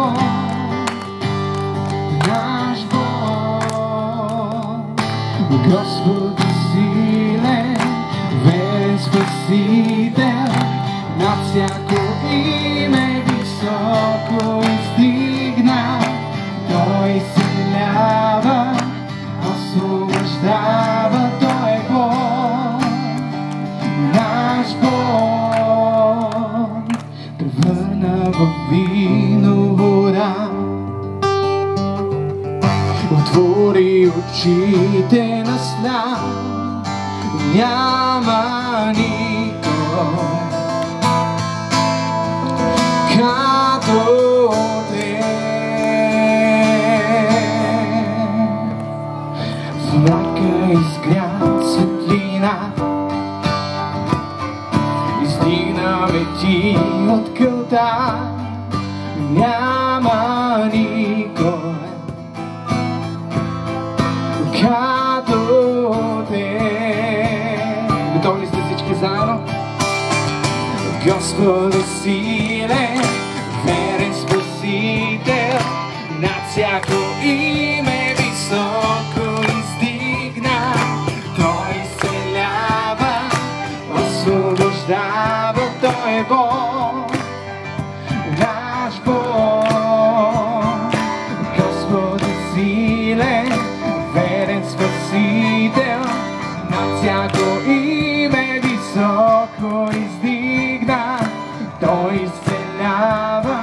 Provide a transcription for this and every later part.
Бог, наш Бог. Господ е силен, верен Спасител, над всяко име високо издигна. Той изцелява, освобождава, Той е Бог, наш Бог. Превърна в вино вода, отвори очите на сляп, няма никой като те. В мрака изгря светлина, издигнаме ти от кълта, няма никой като те. Готови ли сте всички заедно? Господ е силен, верен Спасител, над всяко име високо издигна. Той изцелява, освобождава, Той е Бог, наш Бог. Господ е силен, верен Спасител, над всяко име високо издигна. Той изцелява,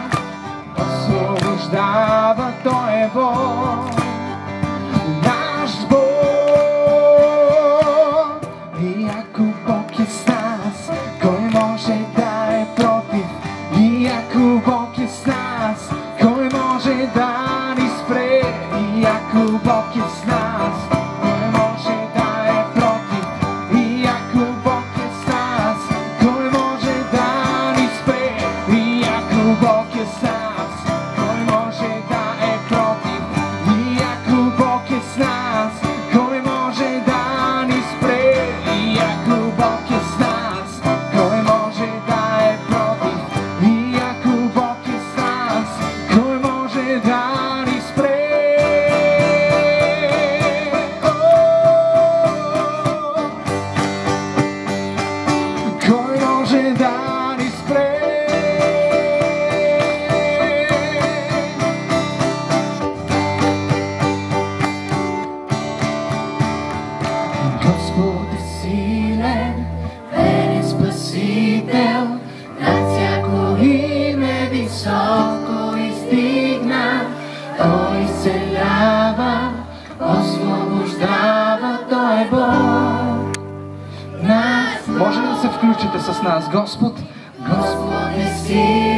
освобождава, Той е Бог, наш Бог. И ако Бог е с нас, кой може да е против? И ако Бог е с нас, кой може да ни спре? И ако Бог е с нас, кой може да е против? И ако Бог е с нас, кой може да ни спре? И ако Бог е с нас, кой може да е против? И ако Бог е с нас, кой може да ни спре? И ако Бог е с нас, кой може да е против? И ако Бог е с нас, кой може да ни спре? Кой може да ни спре? Господ е силен, верен Спасител, над всяко име високо издигна. Той изцелява, освобождава, Той е Бог, наш Бог. Може ли да се включите с нас, Господ? Господ е силен,